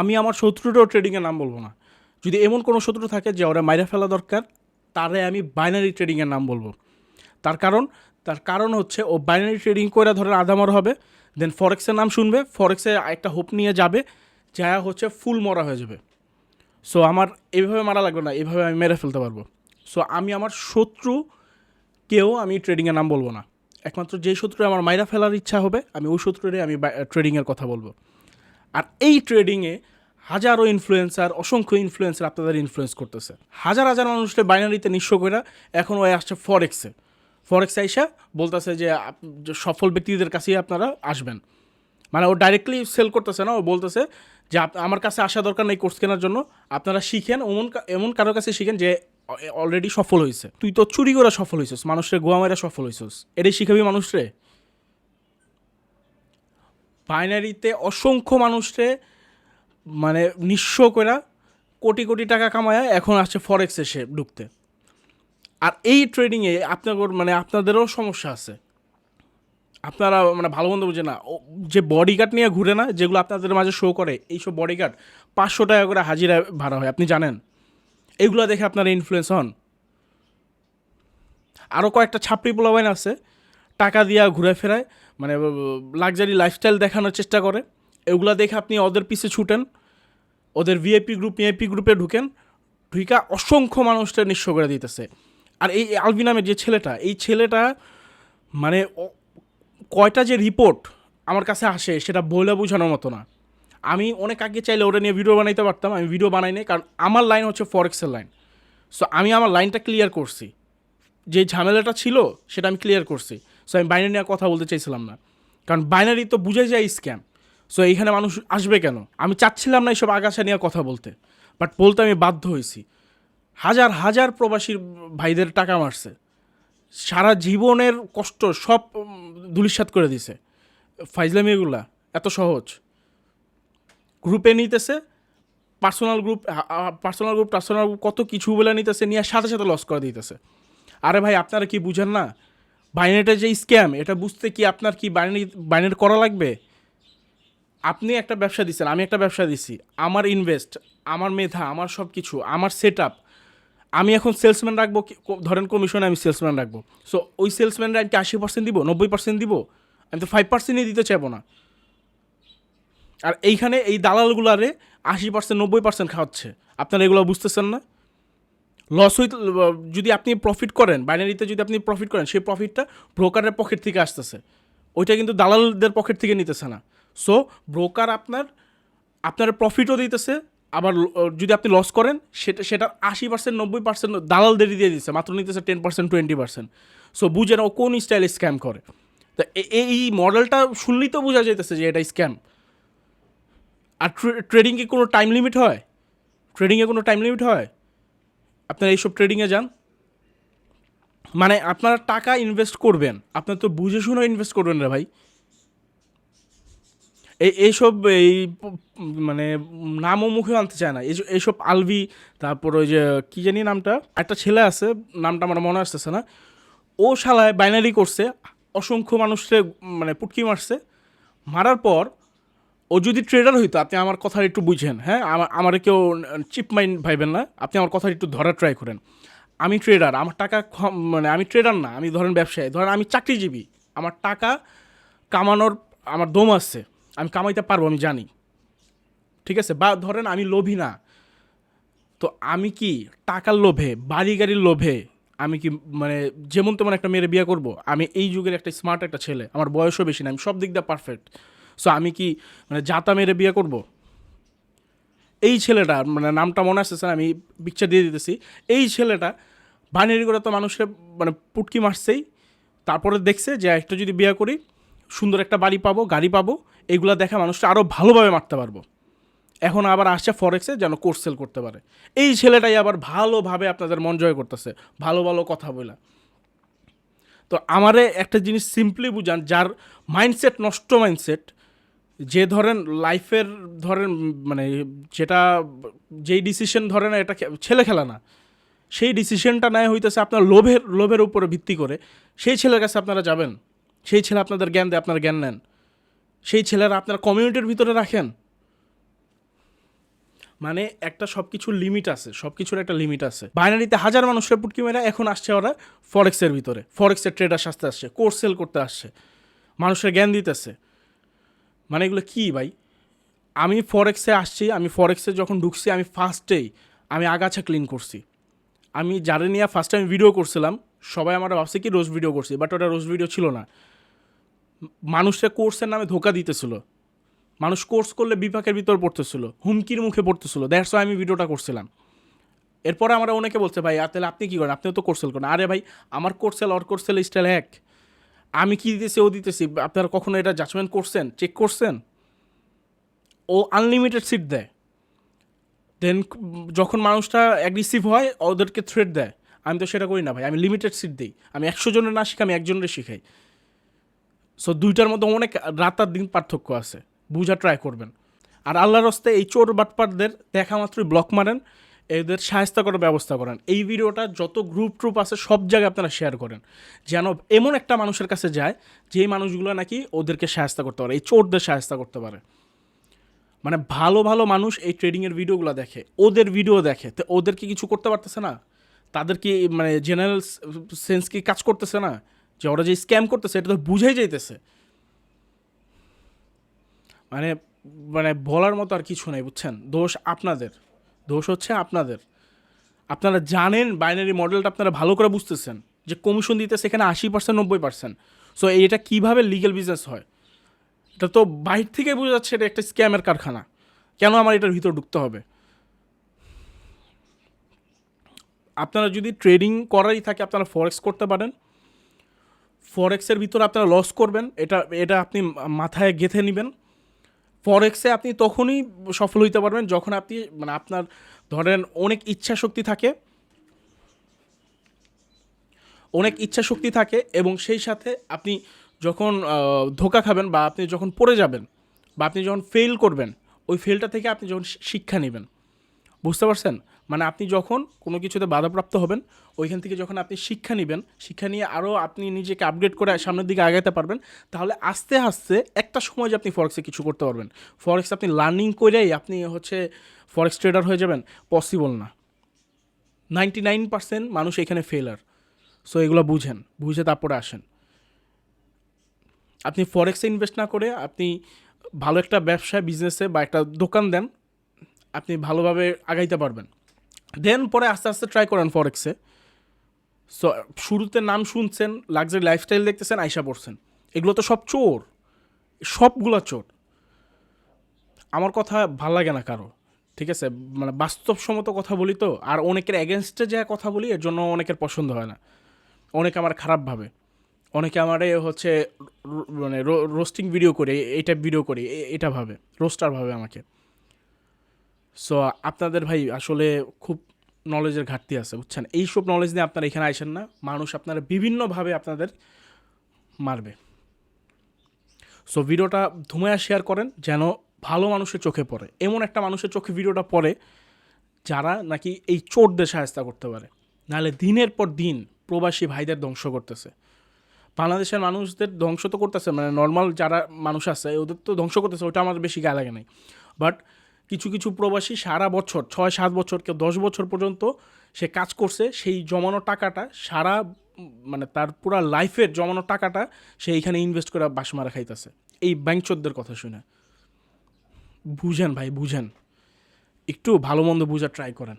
আমি আমার শত্রুটাও ট্রেডিংয়ের নাম বলবো না। যদি এমন কোনো শত্রু থাকে যে ওরা মাইরা ফেলা দরকার, তারে আমি বাইনারি ট্রেডিংয়ের নাম বলবো। তার কারণ তার কারণ হচ্ছে ও বাইনারি ট্রেডিং করে ধরেন আধামর হবে, দেন ফরেক্সের নাম শুনবে, ফরেক্সে একটা হোপ নিয়ে যাবে, যা হচ্ছে ফুল মরা হয়ে যাবে। সো আমার এইভাবে মারা লাগবে না, এইভাবে আমি মেরে ফেলতে পারবো। সো আমি আমার শত্রুকেও আমি ট্রেডিংয়ের নাম বলবো না। একমাত্র যেই শত্রু আমার মাইরা ফেলার ইচ্ছা হবে, আমি ওই শত্রুরে আমি ট্রেডিংয়ের কথা বলবো। আর এই ট্রেডিংয়ে হাজারো ইনফ্লুয়েন্সার, অসংখ্য ইনফ্লুয়েন্সার আপনাদের ইনফ্লুয়েন্স করতেছে। হাজার হাজার মানুষকে বাইনারিতে নিঃস্ব করে এখন ওই আসছে ফরেক্সে আইসা বলতেছে যে সফল ব্যক্তিদের কাছেই আপনারা আসবেন। মানে ও ডাইরেক্টলি সেল করতেছে না, ও বলতেছে যে আমার কাছে আসা দরকার নেই কোর্স কেনার জন্য, আপনারা শিখেন এমন কারোর কাছে শিখেন যে অলরেডি সফল হয়েছে। তুই তো চুরি করে সফল হয়েছিস, মানুষরে গোয়া মেরে সফল হয়েছিস, এটাই শিখাবি মানুষরে? বাইনারিতে অসংখ্য মানুষরে মানে নিঃস্ব করে কোটি কোটি টাকা কামায় এখন আসছে ফরেক্সে সে ঢুকতে। আর এই ট্রেডিংয়ে আপনাদেরও সমস্যা আছে। আপনারা মানে ভালো মন্দ বুঝে না, যে বডিগার্ড নিয়ে ঘুরে না, যেগুলো আপনাদের মাঝে শো করে, এইসব বডিগার্ড 500 টাকা করে হাজিরা ভাড়া হয়, আপনি জানেন? এইগুলো দেখে আপনারা ইনফ্লুয়েন্স হন। আরও কয়েকটা ছাপড়ি পোলাবাইন আছে, টাকা দিয়া ঘুরে ফেরায়, মানে লাক্সারি লাইফস্টাইল দেখানোর চেষ্টা করে। এগুলো দেখে আপনি ওদের পিছে ছুটেন, ওদের ভিআইপি গ্রুপে ঢুকেন, ঢুকা অসংখ্য মানুষটা নিঃস্ব করে দিতেছে। আর এই আলভি নামের যে ছেলেটা, এই ছেলেটা মানে কয়টা যে রিপোর্ট আমার কাছে আসে সেটা বলে বোঝানোর মতো না। আমি অনেক আগে চাইলে ওটা নিয়ে ভিডিও বানাইতে পারতাম, আমি ভিডিও বানাই নাই, কারণ আমার লাইন হচ্ছে ফরেক্সের লাইন। সো আমি আমার লাইনটা ক্লিয়ার করছি, যে ঝামেলাটা ছিল সেটা আমি ক্লিয়ার করছি। সো আমি বাইনারি নিয়ে কথা বলতে চাইছিলাম না, কারণ বাইনারি তো বুঝে যায় স্ক্যাম। সো এইখানে মানুষ আসবে কেন? আমি চাচ্ছিলাম না এইসব আগাছা নিয়ে কথা বলতে, বাট বলতে আমি বাধ্য হয়েছি। হাজার হাজার প্রবাসী ভাইদের টাকা মারছে, সারা জীবনের কষ্ট সব ধূলিসাৎ করে দিছে। ফাইজলামিগুলা এত সহজ, গ্রুপে নিতেছে, পার্সোনাল গ্রুপ কত কিছু বলে নিতেছে, নিয়ে সাথে সাথে লস করে দিতেছে। আরে ভাই, আপনারা কি বুঝেন না? বাইনারিটা যে স্ক্যাম, এটা বুঝতে কি আপনার কি বাইনারি করা লাগবে? আপনি একটা ব্যবসা দিচ্ছেন, আমি একটা ব্যবসা দিচ্ছি, আমার ইনভেস্ট, আমার মেধা, আমার সব কিছু, আমার সেট আপ, আমি এখন সেলসম্যান রাখবো, ধরেন কমিশনে আমি সেলসম্যান রাখবো। সো ওই সেলসম্যানরা আমি কি 80% দিব, 90% দিব? আমি তো 5%ই দিতে চাইবো না। আর এইখানে এই দালালগুলারে 80%, 90% খাওয়াচ্ছে। আপনারা এগুলো বুঝতেছেন না? লস হইতে যদি আপনি প্রফিট করেন, বাইনারিতে যদি আপনি প্রফিট করেন, সেই প্রফিটটা ব্রোকারের পকেট থেকে আসতেছে, ওইটা কিন্তু দালালদের পকেট থেকে নিতেছে না। সো ব্রোকার আপনার প্রফিটও দিতেছে, আবার যদি আপনি লস করেন সেটা 80%, 90% দালালদেরই দিয়ে দিচ্ছে, মাত্র নিতেছে 10%, 20%। সো বুঝে না ও কোন স্টাইলে স্ক্যাম করে। তো এই মডেলটা শুনলেই তো বোঝা যাইতেছে যে এটা স্ক্যাম। আর ট্রেডিংয়ে কোনো টাইম লিমিট হয়? ট্রেডিংয়ে কোনো টাইম লিমিট হয়? আপনারা এইসব ট্রেডিংয়ে যান, মানে আপনারা টাকা ইনভেস্ট করবেন, আপনার তো বুঝে শুনে ইনভেস্ট করবেন রে ভাই। এইসব মানে নামও মুখে আনতে চায় না এইসব আলভি। তারপর ওই যে কী জানি নামটা, একটা ছেলে আছে, নামটা আমার মনে আসতেছে না, ও শালায় বাইনারি করছে, অসংখ্য মানুষকে মানে পুটকি মারছে। মারার পর ও যদি ট্রেডার হইতো, আপনি আমার কথা একটু বুঝেন, হ্যাঁ, আমার কেউ চিপ মাইন্ড ভাইবেন না, আপনি আমার কথা একটু ধরার ট্রাই করেন। আমি ট্রেডার, আমার টাকা মানে আমি ট্রেডার না, আমি ধরেন ব্যবসায়ী, ধরেন আমি চাকরিজীবী, আমার টাকা কামানোর আমার দম আছে, আমি কামাইতে পারবো, আমি জানি, ঠিক আছে? বা ধরেন আমি লোভী না, তো আমি কি টাকার লোভে, বাড়ি গাড়ির লোভে আমি কি মানে যেমন তেমন একটা মেয়ের বিয়ে করব? আমি এই যুগের একটা স্মার্ট একটা ছেলে, আমার বয়সও বেশি না, আমি সব দিক দিয়ে পারফেক্ট। সো আমি কি মানে জাতা মেয়ের বিয়ে করব? এই ছেলেটা, মানে নামটা মনে আসতেছে না, আমি পিকচার দিয়ে দিতেছি, এই ছেলেটা বাইনারি করে তো মানুষের মানে পুটকি মারছেই। তারপরে দেখছে যে একটা যদি বিয়ে করি, সুন্দর একটা বাড়ি পাবো, গাড়ি পাবো, এগুলো দেখা মানুষটা আরও ভালোভাবে মারতে পারবো। এখন আবার আসছে ফরেক্সে যেন কোর্স সেল করতে পারে। এই ছেলেটাই আবার ভালোভাবে আপনাদের মন জয় করতেছে, ভালো ভালো কথা বলা। তো আমারে একটা জিনিস সিম্পলি বুঝান, যার মাইন্ডসেট নষ্ট, মাইন্ডসেট, যে ধরেন লাইফের ধরেন মানে যেটা যেই ডিসিশন ধরেন এটা ছেলে খেলা না, সেই ডিসিশনটা নেয় হইতেছে আপনার লোভের উপরে ভিত্তি করে। সেই ছেলের কাছে আপনারা যাবেন, সেই ছেলে আপনাদের জ্ঞান দেয়, আপনার জ্ঞান নেন, সেই ছেলেরা আপনার কমিউনিটির ভিতরে রাখেন। মানে একটা সব কিছুর লিমিট আছে, সব কিছুর একটা লিমিট আছে। বাইনারিতে হাজার মানুষের পুটকি মেরা এখন আসছে ওরা ফরেক্সের ভিতরে, ফরেক্সের ট্রেডার সাজতে আসছে, কোর্স সেল করতে আসছে, মানুষের জ্ঞান দিতেছে। মানে এগুলো কী ভাই? আমি ফরেক্সে আসছি, আমি ফরেক্সে যখন ঢুকছি আমি ফার্স্টেই আমি আগাছা ক্লিন করছি। আমি যারা নিয়ে ফার্স্টে আমি ভিডিও করছিলাম সবাই আমার ভাবছে কি রোজ ভিডিও করছি, বাট ওটা রোজ ভিডিও ছিল না। মানুষের কোর্সের নামে ধোকা দিতেছিল, মানুষ কোর্স করলে বিপাকের ভিতর পড়তেছিল, হুমকির মুখে পড়তেছিল, দ্যাটস ওয়াই আমি ভিডিওটা করছিলাম। এরপরে আমরা অনেকে বলছে ভাই তাহলে আপনি কী করেন, আপনিও তো কোর্সেল করেন। আরে ভাই আমার কোর্সেল ওর কোর্সেল স্টাইল এক, আমি কী দিতেছি ও দিতেছি, আপনারা কখনো এটা জাজমেন্ট করছেন, চেক করছেন? ও আনলিমিটেড সিট দেয়, দেন যখন মানুষটা অ্যাগ্রেসিভ হয় ওদেরকে থ্রেট দেয়। আমি তো সেটা করি না ভাই, আমি লিমিটেড সিট দিই, আমি 100 জনের না শিখাই, আমি একজনের শিখাই। সো দুইটার মধ্যে অনেক রাত আর দিন পার্থক্য আছে, বুঝা ট্রাই করবেন। আর আল্লাহর হস্তে এই চোর বাটপারদের দেখা মাত্রই ব্লক মারেন, এদের সাহায্য করার ব্যবস্থা করেন। এই ভিডিওটা যত গ্রুপ ট্রুপ আছে সব জায়গায় আপনারা শেয়ার করেন, যেন এমন একটা মানুষের কাছে যায় যেই মানুষগুলো নাকি ওদেরকে সাহায্য করতে পারে, এই চোরদের সাহায্য করতে পারে। মানে ভালো ভালো মানুষ এই ট্রেডিংয়ের ভিডিওগুলো দেখে, ওদের ভিডিও দেখে, তো ওদেরকে কিছু করতে পারতেছে না? তাদের কি মানে জেনারেল সেন্স কি কাজ করতেছে না যে ওরা যে স্ক্যাম করতেছে এটা তো বুঝাই যাইতেছে? মানে মানে বলার মতো আর কিছু নেই, বুঝছেন? দোষ আপনাদের, দোষ হচ্ছে আপনাদের। আপনারা জানেন বাইনারি মডেলটা, আপনারা ভালো করে বুঝতেছেন যে কমিশন দিতেছে এখানে 80%, 90%। সো এটা কীভাবে লিগ্যাল বিজনেস হয় এটা তো বাইরে থেকে বোঝা যাচ্ছে এটা একটা স্ক্যামের কারখানা। কেন আমার এটার ভিতর ঢুকতে হবে? আপনারা যদি ট্রেডিং করারই থাকে আপনারা ফরেক্স করতে পারেন, ফরেক্সের ভিতরে আপনারা লস করবেন, এটা এটা আপনি মাথায় গেঁথে নেবেন। ফরেক্সে আপনি তখনই সফল হইতে পারবেন যখন আপনি মানে আপনার ধরেন অনেক ইচ্ছা শক্তি থাকে, অনেক ইচ্ছা শক্তি থাকে, এবং সেই সাথে আপনি যখন ধোকা খাবেন বা আপনি যখন পড়ে যাবেন বা আপনি যখন ফেল করবেন, ওই ফেলটা থেকে আপনি যখন শিক্ষা নেবেন, বুঝতে পারছেন? মানে আপনি যখন কোনো কিছুতে বাধাপ্রাপ্ত হবেন ওইখান থেকে যখন আপনি শিক্ষা নেবেন, শিক্ষা নিয়ে আরও আপনি নিজেকে আপগ্রেড করে সামনের দিকে আগাতে পারবেন, তাহলে আস্তে আস্তে একটা সময় যে আপনি ফরেক্সে কিছু করতে পারবেন। ফরেক্স আপনি লার্নিং করেই আপনি হচ্ছে ফরেক্স ট্রেডার হয়ে যাবেন, পসিবল না। 99% মানুষ এখানে ফেলার। সো এগুলো বুঝেন, বুঝে তারপরে আসেন। আপনি ফরেক্সে ইনভেস্ট না করে আপনি ভালো একটা ব্যবসায় বিজনেসে বা একটা দোকান দেন, আপনি ভালোভাবে আগাইতে পারবেন। দেন পরে আস্তে আস্তে ট্রাই করেন ফরেক্সে। সো শুরুতে নাম শুনছেন, লাক্সারি লাইফস্টাইল দেখতেছেন, আইসা পড়ছেন, এগুলো তো সব চোর, সবগুলো চোর। আমার কথা ভাল লাগে না কারো, ঠিক আছে? মানে বাস্তবসম্মত কথা বলি তো, আর অনেকের এগেনস্টে যে কথা বলি এর জন্য অনেকের পছন্দ হয় না, অনেকে আমার খারাপভাবে, অনেকে আমারে হচ্ছে মানে রোস্টিং ভিডিও করে, এইটা ভিডিও করে এটা ভাবে, রোস্টার ভাবে আমাকে। সো আপনাদের ভাই আসলে খুব নলেজের ঘাটতি আছে, বুঝছেন? এইসব নলেজ নিয়ে আপনারা এখানে আইসেন না, মানুষ আপনারা বিভিন্নভাবে আপনাদের মারবে। সো ভিডিওটা ধুমায়া শেয়ার করেন যেন ভালো মানুষের চোখে পড়ে, এমন একটা মানুষের চোখে ভিডিওটা পড়ে যারা নাকি এই চোরদের সাহায্য করতে পারে। নাহলে দিনের পর দিন প্রবাসী ভাইদের ধ্বংস করতেছে, বাংলাদেশের মানুষদের ধ্বংস তো করতেছে, মানে নর্মাল যারা মানুষ আছে ওদের তো ধ্বংস করতেছে, ওটা আমার বেশি গায়ে লাগে নাই। বাট কিছু কিছু প্রবাসী সারা বছর 6-7 বছর কেউ 10 বছর পর্যন্ত সে কাজ করছে, সেই জমানো টাকাটা সারা মানে তার পুরা লাইফের জমানো টাকাটা সে এইখানে ইনভেস্ট করে বাস মারা খাইতেছে এই ব্যাংকচোরদের কথা শুনে। বুঝেন ভাই, বুঝেন, একটু ভালো মন্দ বুঝার ট্রাই করেন।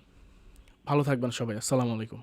ভালো থাকবেন সবাই, আসসালামু আলাইকুম।